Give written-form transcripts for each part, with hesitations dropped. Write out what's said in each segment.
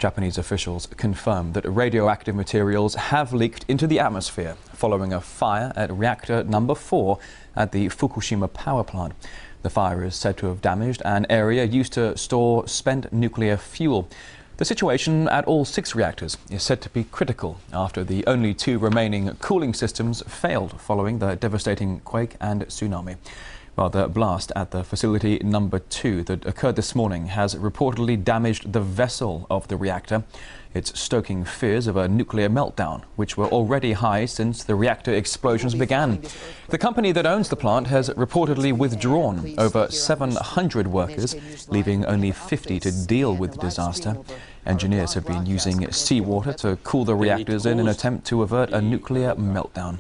Japanese officials confirmed that radioactive materials have leaked into the atmosphere following a fire at reactor number 4 at the Fukushima power plant. The fire is said to have damaged an area used to store spent nuclear fuel. The situation at all 6 reactors is said to be critical after the only 2 remaining cooling systems failed following the devastating quake and tsunami. While the blast at the facility number 2 that occurred this morning has reportedly damaged the vessel of the reactor. It's stoking fears of a nuclear meltdown, which were already high since the reactor explosions began. The company that owns the plant has reportedly withdrawn over 700 workers, leaving only 50 to deal with the disaster. Engineers have been using seawater to cool the reactors in an attempt to avert a nuclear meltdown.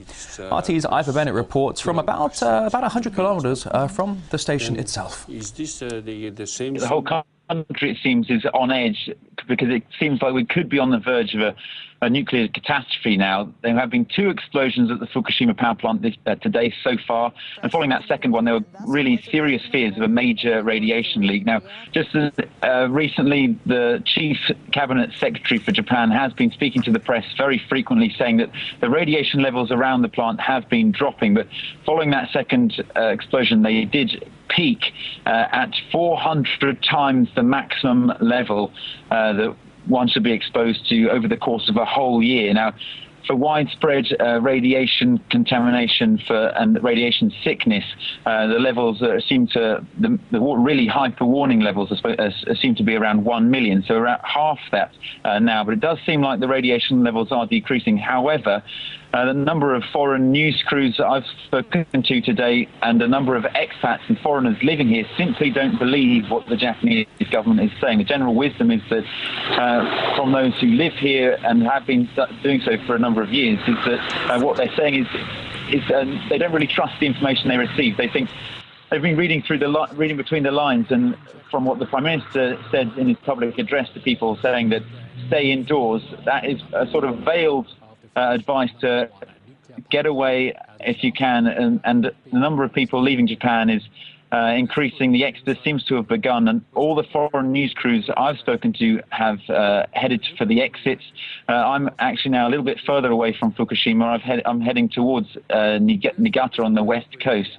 RT's Ivor Bennett reports from about 100 kilometers from the station itself. Is this the same? The whole country, it seems, is on edge because it seems like we could be on the verge of a nuclear catastrophe now. There have been 2 explosions at the Fukushima power plant today so far, and following that second one, there were really serious fears of a major radiation leak. Now, just recently, the chief cabinet secretary for Japan has been speaking to the press very frequently, saying that the radiation levels around the plant have been dropping, but following that second explosion, they did peak at 400 times the maximum level that one should be exposed to over the course of a whole year. Now, for widespread radiation contamination and radiation sickness, the levels seem to, the really hyper warning levels seem to be around 1 million, so around half that now. But it does seem like the radiation levels are decreasing. However, the number of foreign news crews that I've spoken to today and a number of expats and foreigners living here simply don't believe what the Japanese government is saying. The general wisdom is that from those who live here and have been doing so for a number of years is that what they're saying is they don't really trust the information they receive. They think they've been reading between the lines, and from what the Prime Minister said in his public address to people, saying that stay indoors, that is a sort of veiled advice to get away if you can, and the number of people leaving Japan is increasing. The exodus seems to have begun, and all the foreign news crews I've spoken to have headed for the exits. I'm actually now a little bit further away from Fukushima. I'm heading towards Niigata on the west coast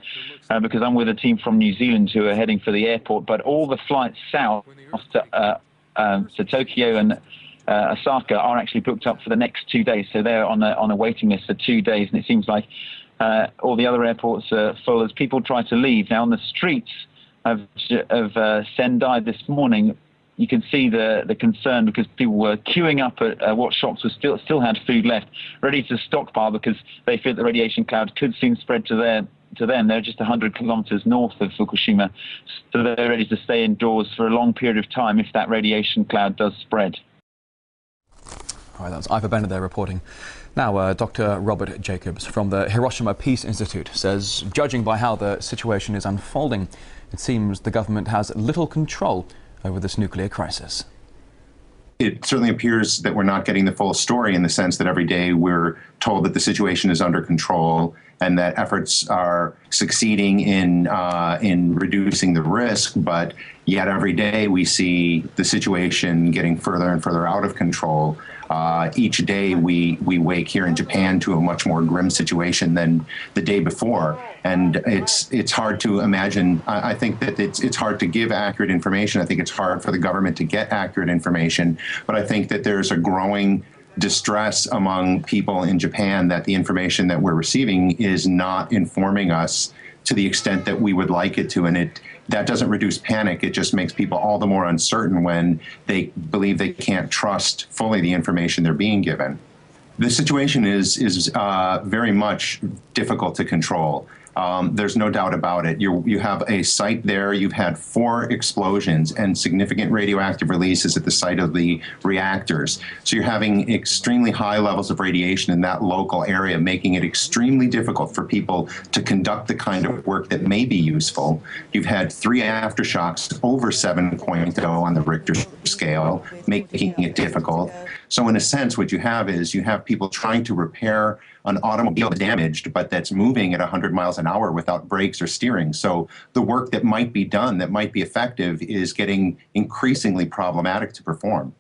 because I'm with a team from New Zealand who are heading for the airport. But all the flights south to Tokyo and Osaka are actually booked up for the next 2 days, so they're on a waiting list for 2 days, and it seems like all the other airports are full as people try to leave. Now, on the streets of Sendai this morning, you can see the concern because people were queuing up at what shops were still had food left, ready to stockpile because they fear the radiation cloud could soon spread to them. They're just 100 kilometers north of Fukushima, so they're ready to stay indoors for a long period of time if that radiation cloud does spread. All right, that's Ivor Bennett there reporting. Now, Dr. Robert Jacobs from the Hiroshima Peace Institute says, judging by how the situation is unfolding, it seems the government has little control over this nuclear crisis. It certainly appears that we're not getting the full story in the sense that every day we're told that the situation is under control and that efforts are succeeding in reducing the risk, but yet every day we see the situation getting further and further out of control. Each day we wake here in Japan to a much more grim situation than the day before, and it's hard to imagine. I think that it's hard to give accurate information. I think it's hard for the government to get accurate information, but I think that there's a growing distress among people in Japan that the information that we're receiving is not informing us to the extent that we would like it to, and that doesn't reduce panic. It just makes people all the more uncertain when they believe they can't trust fully the information they're being given. The situation is very much difficult to control. There's no doubt about it. You have a site there. You've had 4 explosions and significant radioactive releases at the site of the reactors. So you're having extremely high levels of radiation in that local area, making it extremely difficult for people to conduct the kind of work that may be useful. You've had 3 aftershocks over 7.0 on the Richter scale, making it difficult. So in a sense, what you have is you have people trying to repair an automobile damaged, but that's moving at 100 miles an hour without brakes or steering. So the work that might be done, that might be effective, is getting increasingly problematic to perform.